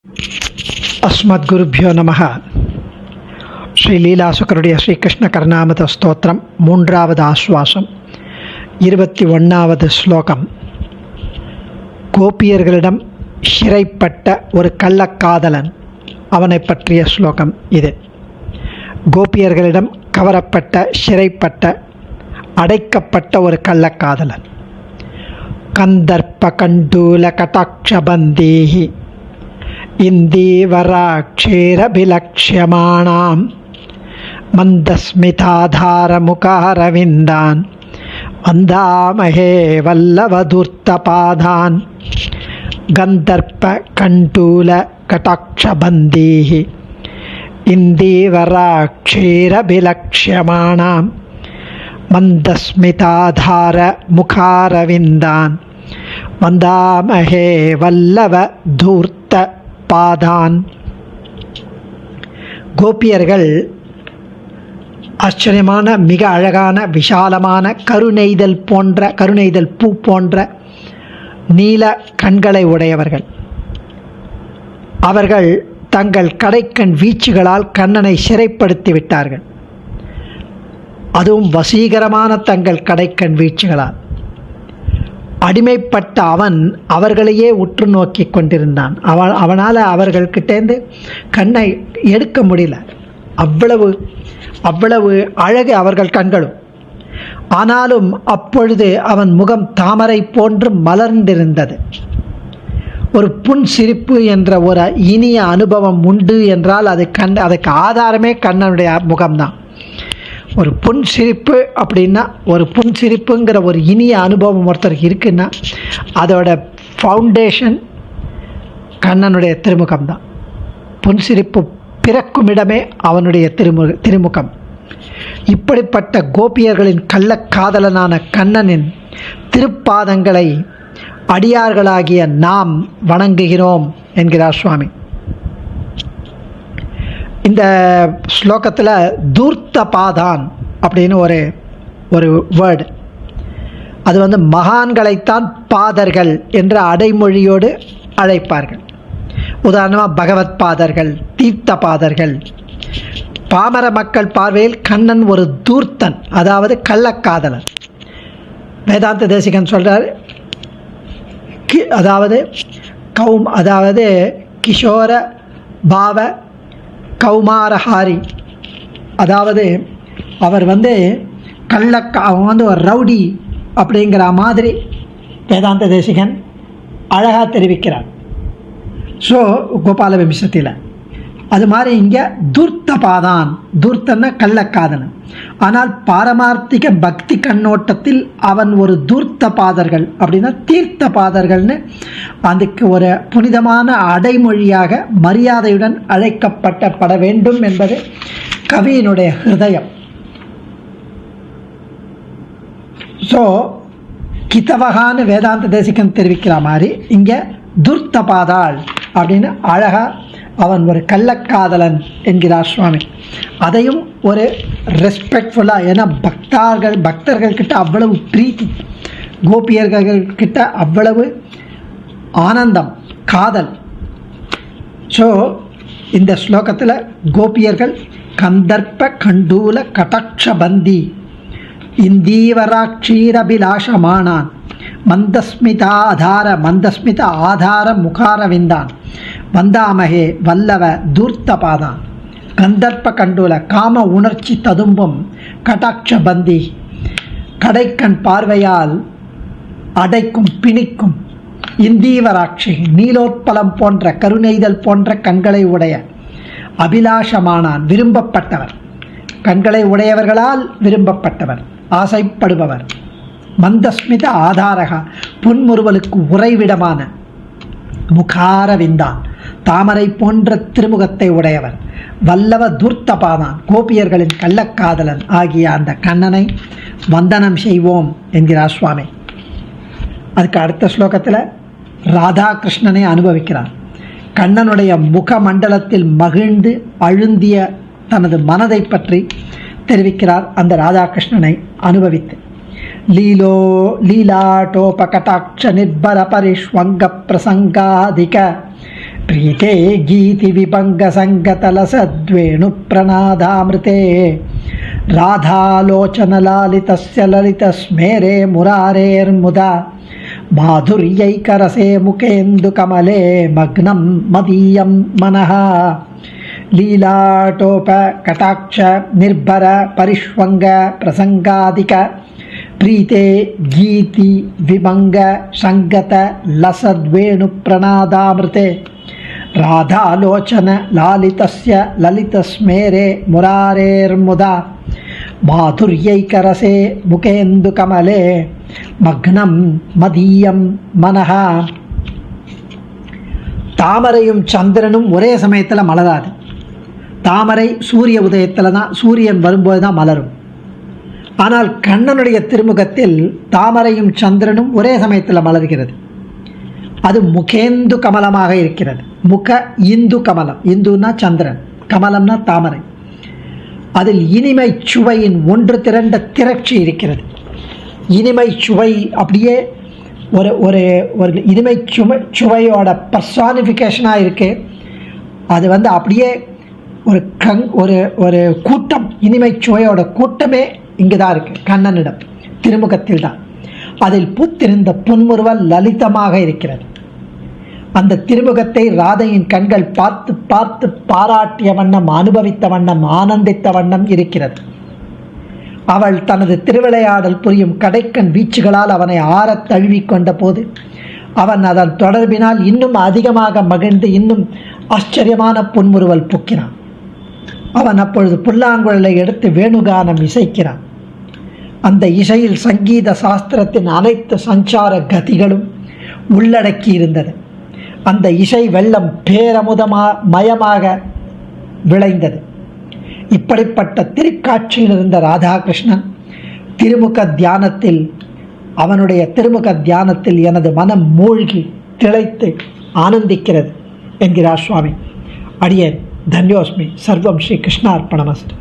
அஸ்மத்குருப்யோ நமஹ. ஸ்ரீ லீலாசுக்கருடைய ஸ்ரீகிருஷ்ண கர்ணாமத ஸ்தோத்திரம் 3வது ஆஸ்வாசம் 21வது ஸ்லோகம். கோபியர்களிடம் சிறைப்பட்ட ஒரு கள்ளக்காதலன், அவனை பற்றிய ஸ்லோகம் இது. கோபியர்களிடம் கவரப்பட்ட, சிறைப்பட்ட, அடைக்கப்பட்ட ஒரு கள்ளக்காதலன். கந்தர்ப்ப கண்டூல கடாட்சபந்தீஹி இந்தீவராட்சேரபிலக்ஷ்யமாணாம் மந்தஸ்மிதாதாரமுகாரவிந்தான் வந்தாமஹே வல்லவதூர்த்தபாதான். கந்தர்ப்ப கண்டூல கடாட்சபந்தீஹி இந்தீவராட்சேரபிலக்ஷ்யமாணாம் மந்தஸ்மிதாதாரமுகாரவிந்தான் வந்தாமஹே வல்லவதூர்த்த பாதான். கோபியர்கள் ஆச்சரியமான, மிக அழகான, விஷாலமான கருணைதல் பூ போன்ற நீல கண்களை உடையவர்கள். அவர்கள் தங்கள் கடைக்கண் வீச்சுகளால் கண்ணனை சிறைப்படுத்தி விட்டார்கள். அதுவும் வசீகரமான தங்கள் கடைக்கண் வீச்சுகளால். அடிமைப்பட்ட அவன் அவர்களையே உற்று நோக்கி கொண்டிருந்தான். அவனால் அவர்கள்கிட்டேருந்து கண்ணை எடுக்க முடியல. அவ்வளவு அழகு அவர்கள் கண்களும். ஆனாலும் அப்பொழுது அவன் முகம் தாமரை போன்று மலர்ந்திருந்தது. ஒரு புன்சிரிப்பு என்ற ஒரு இனிய அனுபவம் உண்டு என்றால் அதுக்கு ஆதாரமே கண்ணனுடைய முகம்தான். ஒரு புன்சிரிப்பு அப்படின்னா, ஒரு புன்சிரிப்புங்கிற ஒரு இனிய அனுபவம் ஒருத்தருக்கு இருக்குன்னா அதோட ஃபவுண்டேஷன் கண்ணனுடைய திருமுகம்தான். புன்சிரிப்பு பிறக்கும் இடமே அவனுடைய திருமுகம். இப்படிப்பட்ட கோபியர்களின் கள்ளக்காதலனான கண்ணனின் திருப்பாதங்களை அடியார்களாகிய நாம் வணங்குகிறோம் என்கிறார் சுவாமி. இந்த ஸ்லோகத்தில் தூர்த்த பாதான் அப்படின்னு ஒரு வேர்டு, அது மகான்களைத்தான் பாதர்கள் என்ற அடைமொழியோடு அழைப்பார்கள். உதாரணமாக பகவத் பாதர்கள், தீர்த்த பாதர்கள். பாமர மக்கள் பார்வையில் கண்ணன் ஒரு தூர்த்தன், அதாவது கள்ளக்காதலன். வேதாந்த தேசிகன் சொல்கிறார், அதாவது கிஷோர பாவ கௌமாரஹாரி. அதாவது அவர் அவன் ஒரு ரவுடி அப்படிங்கிற மாதிரி வேதாந்த தேசிகன் அழகாக தெரிவிக்கிறார். ஸோ கோபால விம்சத்தில் அது மாதிரி இங்கே தூர்த்த பாதான், தூர்த்தன்னா கள்ளக்காதலன். ஆனால் பாரமார்த்திக பக்தி கண்ணோட்டத்தில் அவன் ஒரு தூர்த்த பாதர்கள் அப்படின்னா தீர்த்த பாதர்கள்னு அதுக்கு ஒரு புனிதமான அடைமொழியாக மரியாதையுடன் அழைக்கப்பட வேண்டும் என்பது கவியினுடைய ஹிருதயம். ஸோ கிதவகான்னு வேதாந்த தேசிகன் தெரிவிக்கிற மாதிரி இங்கே துர்த்த பாதாள் அப்படின்னு அழகா அவன் ஒரு கள்ளக்காதலன் என்கிறார் சுவாமி. அதையும் ஒரு ரெஸ்பெக்ட்ஃபுல்லாக, ஏன்னா பக்தர்கள்கிட்ட அவ்வளவு பிரீத்தி, கோபியர்கள்கிட்ட அவ்வளவு ஆனந்தம், காதல். ஸோ இந்த ஸ்லோகத்தில் கோபியர்கள் கந்தர்ப்ப கண்டூல கடாட்சபந்தி இந்தீவராட்சீரபிலாஷமானான் மந்தஸ்மித ஆதார முகாரவிந்தான் வந்தாமகே வல்லவ தூர்த்த பாதான். கந்தர்ப்ப கண்டூல காம உணர்ச்சி ததும்பும் கடாட்சபந்தி கடைக்கண் பார்வையால் அடைக்கும் பிணிக்கும் இந்தீவராட்சி நீலோத்பலம் போன்ற கருணைதல் போன்ற கண்களை உடைய அபிலாஷமானான் விரும்பப்பட்டவர், கண்களை உடையவர்களால் விரும்பப்பட்டவர், ஆசைப்படுபவர். மந்தஸ்மித ஆதாரகா புன்முறுவலுக்கு உறைவிடமான முகாரவிந்தான் தாமரை போன்ற திருமுகத்தை உடையவர். வல்லவ தூர்த்தபாதான் கோபியர்களின் கள்ளக்காதலன் ஆகிய அந்த கண்ணனை வந்தனம் செய்வோம் என்கிறார் சுவாமி. அதுக்கு அடுத்த ஸ்லோகத்தில் ராதாகிருஷ்ணனை அனுபவிக்கிறார். கண்ணனுடைய முகமண்டலத்தில் மகிழ்ந்து அழுந்திய தனது மனதை பற்றி தெரிவிக்கிறார். அந்த ராதாகிருஷ்ணனை அனுபவித்து லீலாட்டோபகடாட்ச நிர்பர பரிஷ்வங்க பிரசங்காதிக प्रीते गीति विभंग संगतल सद्वेणु प्रनादामृते राधालोचन लालितस्य ललित स्मेरे मुरारेर्मुदा माधुर्यैकरसे मुखेन्दु कमले मग्नं मदीयं मनः लीलाटोप कटाक्ष निर्भर परिष्वंग प्रसंगादिक प्रीते गीति विभंग संगत लसद्वेणु प्रनादामृते राधालोचन लालितस्य ललित स्मेरे मुरारेर्मुदा माधुर्यैकरसे मुखेन्दु कमले மக்னம் மதியம் மனஹா. தாமரையும் சந்திரனும் ஒரே சமயத்தில் மலராது. தாமரை சூரிய உதயத்தில் தான், சூரியன் வரும்போது தான் மலரும். ஆனால் கண்ணனுடைய திருமுகத்தில் தாமரையும் சந்திரனும் ஒரே சமயத்தில் மலர்கிறது. அது முகேந்து கமலமாக இருக்கிறது. முக இந்து கமலம், இந்துன்னா சந்திரன், கமலம்னா தாமரை. அதில் இனிமை சுவையின் ஒன்று திரண்ட திரட்சி இருக்கிறது. இனிமை சுவை அப்படியே ஒரு ஒரு ஒரு இனிமை சுவையோட பர்சானிஃபிகேஷனாக இருக்குது. அது அப்படியே ஒரு ஒரு ஒரு கூட்டம், இனிமை சுவையோட கூட்டமே இங்கு தான் இருக்குது, கண்ணனிடம் திருமுகத்தில் தான். அதில் பூத்திருந்த புன்முறுவல் லலிதமாக இருக்கிறது. அந்த திருமுகத்தை ராதையின் கண்கள் பார்த்து பார்த்து பாராட்டிய வண்ணம், அனுபவித்த வண்ணம், ஆனந்தித்த வண்ணம் இருக்கிறது. அவள் தனது திருவிளையாடல் புரியும் கடைக்கண் வீச்சுகளால் அவனை ஆறத் தழுவிக்கொண்ட போது அவன் அதன் தொடர்பினால் இன்னும் அதிகமாக மகிழ்ந்து இன்னும் ஆச்சரியமான புன்முறுவல் பூக்கினான். அவன் அப்பொழுது புல்லாங்குழலை எடுத்து வேணுகானம் இசைக்கிறான். அந்த இசையில் சங்கீத சாஸ்திரத்தின் அனைத்து சஞ்சார கதிகளும் உள்ளடக்கி இருந்தது. அந்த இசை வெள்ளம் மயமாக விளைந்தது. இப்படிப்பட்ட திருக்காட்சியில் இருந்த ராதாகிருஷ்ணன் திருமுக தியானத்தில், அவனுடைய திருமுக தியானத்தில் எனது மனம் மூழ்கி திளைத்து ஆனந்திக்கிறது என்கிறார் சுவாமி. அடியேன் தன்யோஸ்மி. சர்வம் ஸ்ரீ கிருஷ்ணார்ப்பணமஸ்து.